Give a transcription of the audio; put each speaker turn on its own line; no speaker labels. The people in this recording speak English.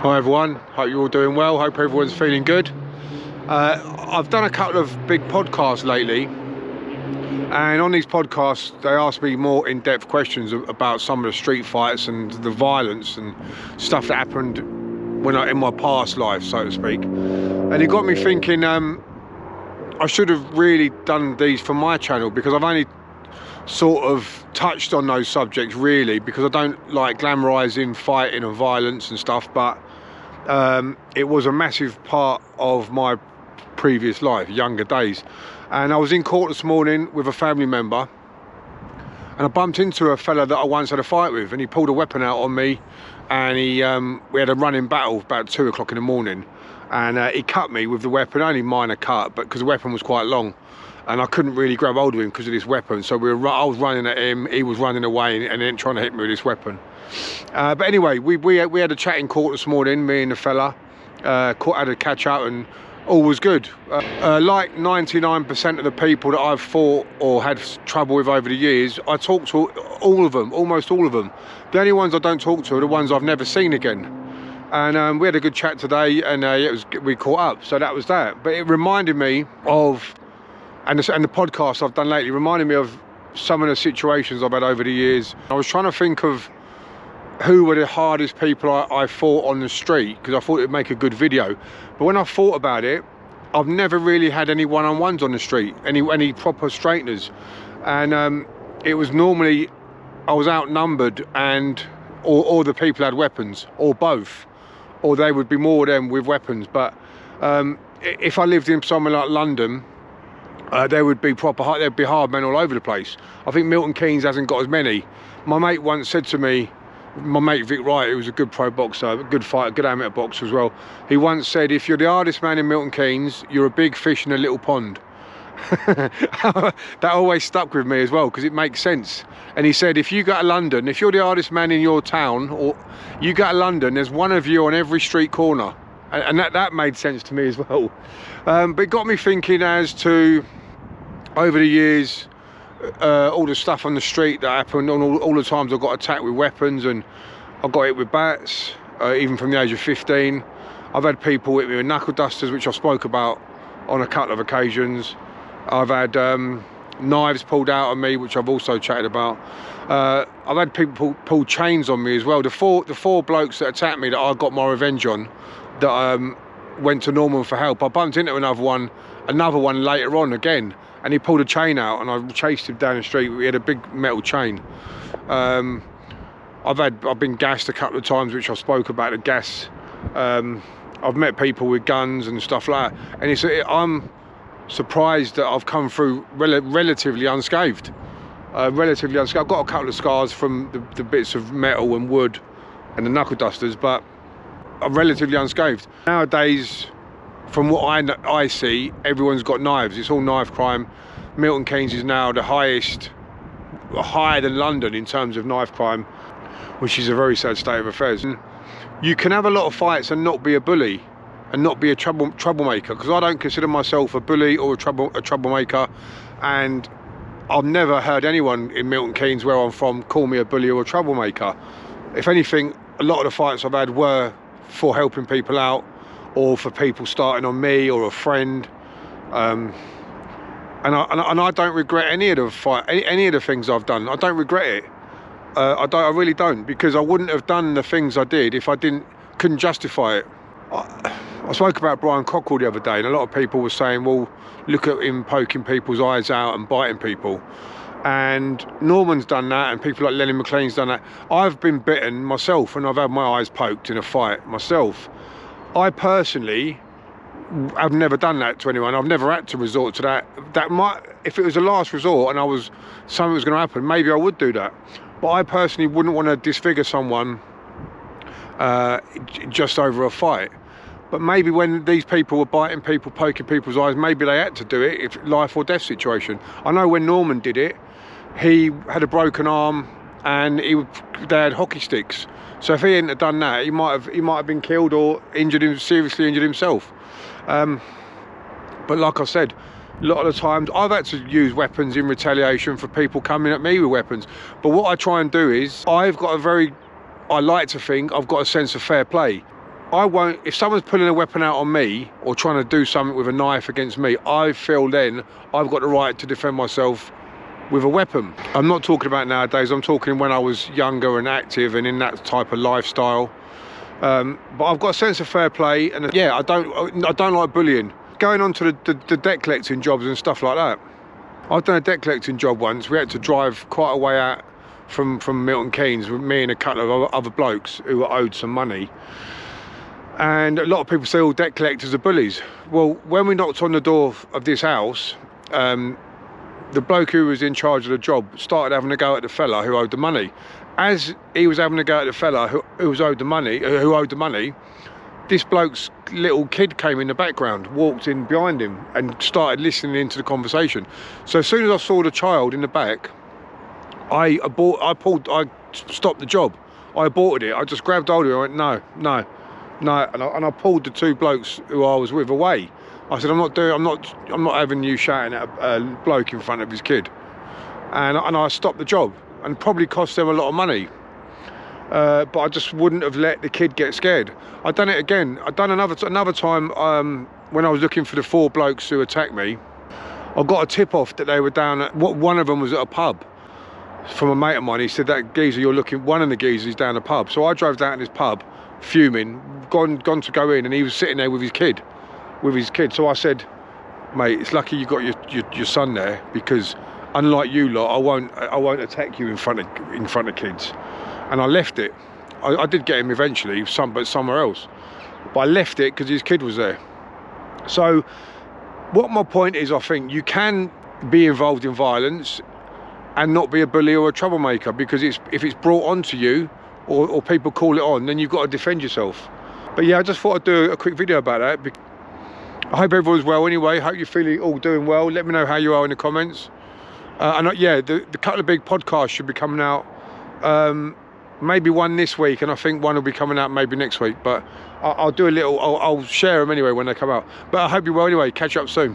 Hi everyone, hope you're all doing well, hope everyone's feeling good. I've done a couple of big podcasts lately, and on these podcasts they ask me more in-depth questions about some of the street fights and the violence and stuff that happened in my past life, so to speak. And it got me thinking, I should have really done these for my channel, because I've only sort of touched on those subjects really, because I don't like glamorizing fighting and violence and stuff, but it was a massive part of my previous life, younger days. And I was in court this morning with a family member, and I bumped into a fella that I once had a fight with, and he pulled a weapon out on me, and we had a running battle about 2 o'clock in the morning, and he cut me with the weapon, only minor cut, but because the weapon was quite long and I couldn't really grab hold of him because of this weapon. So I was running at him, he was running away and then trying to hit me with this weapon. But anyway, we had a chat in court this morning, me and the fella. Had a catch up and all was good. Like 99% of the people that I've fought or had trouble with over the years, I talk to all of them, almost all of them. The only ones I don't talk to are the ones I've never seen again. And we had a good chat today, and we caught up, so that was that. But it reminded me of, and the podcast I've done lately reminded me of some of the situations I've had over the years. I was trying to think of who were the hardest people I fought on the street, because I thought it'd make a good video. But when I thought about it, I've never really had any one-on-ones on the street, any proper straighteners. And it was normally, I was outnumbered, or the people had weapons, or both, or they would be more of them with weapons. But if I lived in somewhere like London, there would be there'd be hard men all over the place. I think Milton Keynes hasn't got as many. My mate once said to me, my mate Vic Wright, who was a good pro boxer, a good fighter, good amateur boxer as well, he once said, if you're the hardest man in Milton Keynes, you're a big fish in a little pond. That always stuck with me as well, because it makes sense. And he said, if you go to London, if you're the hardest man in your town, or you go to London, there's one of you on every street corner. And that made sense to me as well. But it got me thinking as to, over the years, all the stuff on the street that happened, all the times I got attacked with weapons, and I got hit with bats, even from the age of 15. I've had people hit me with knuckle dusters, which I spoke about on a couple of occasions. I've had knives pulled out on me, which I've also chatted about. I've had people pull chains on me as well. The four blokes that attacked me that I got my revenge on, that went to Norman for help, I bumped into another one later on again, and he pulled a chain out, and I chased him down the street. We had a big metal chain. I've been gassed a couple of times, which I spoke about, the gas. I've met people with guns and stuff like that, and I'm surprised that I've come through relatively unscathed. I've got a couple of scars from the bits of metal and wood and the knuckle dusters, but I'm relatively unscathed. Nowadays, from what I see, everyone's got knives. It's all knife crime. Milton Keynes is now the higher than London in terms of knife crime, which is a very sad state of affairs. And you can have a lot of fights and not be a bully and not be a troublemaker, because I don't consider myself a bully or a troublemaker, and I've never heard anyone in Milton Keynes, where I'm from, call me a bully or a troublemaker. If anything, a lot of the fights I've had were for helping people out, or for people starting on me or a friend, and I don't regret any of the things I've done. I don't regret it. I really don't, because I wouldn't have done the things I did if I couldn't justify it. I spoke about Brian Cockrell the other day, and a lot of people were saying, well, look at him poking people's eyes out and biting people. And Norman's done that, and people like Lenny McLean's done that. I've been bitten myself, and I've had my eyes poked in a fight myself. I personally have never done that to anyone. I've never had to resort to that. That might, if it was a last resort and something was going to happen, maybe I would do that. But I personally wouldn't want to disfigure someone just over a fight. But maybe when these people were biting people, poking people's eyes, maybe they had to do it, if life or death situation. I know when Norman did it, he had a broken arm and they had hockey sticks. So if he hadn't have done that, he might have been killed or seriously injured himself. But like I said, a lot of the times I've had to use weapons in retaliation for people coming at me with weapons. But what I try and do is, I like to think I've got a sense of fair play. I won't, if someone's pulling a weapon out on me or trying to do something with a knife against me, I feel then I've got the right to defend myself with a weapon. I'm not talking about nowadays, I'm talking when I was younger and active and in that type of lifestyle. But I've got a sense of fair play, and yeah, I don't like bullying. Going on to the debt collecting jobs and stuff like that. I've done a debt collecting job once. We had to drive quite a way out from Milton Keynes with me and a couple of other blokes who were owed some money. And a lot of people say all debt collectors are bullies. Well, when we knocked on the door of this house, the bloke who was in charge of the job started having a go at the fella who owed the money. As he was having a go at the fella who owed the money, this bloke's little kid came in the background, walked in behind him and started listening into the conversation. So as soon as I saw the child in the back, I stopped the job. I aborted it. I just grabbed hold of it. I went, no, and I pulled the two blokes who I was with away. I said, I'm not having you shouting at a bloke in front of his kid. And I stopped the job, and probably cost them a lot of money. But I just wouldn't have let the kid get scared. I've done it again. I've done another time when I was looking for the 4 blokes who attacked me. I got a tip off that they were down at, one of them was at a pub from a mate of mine. He said, that geezer you're looking, one of the geezers is down a pub. So I drove down to this pub, fuming, gone to go in, and he was sitting there with his kid. So I said, mate, it's lucky you got your son there, because unlike you lot, I won't attack you in front of kids. And I left it. I did get him eventually, but somewhere else. But I left it because his kid was there. So what my point is, I think you can be involved in violence and not be a bully or a troublemaker, because if it's brought onto you or people call it on, then you've got to defend yourself. But yeah, I just thought I'd do a quick video about that. I hope everyone's well anyway. Hope you're feeling all doing well. Let me know how you are in the comments. And yeah, the couple of big podcasts should be coming out. Maybe one this week, and I think one will be coming out maybe next week. But I'll do a little, I'll share them anyway when they come out. But I hope you're well anyway. Catch you up soon.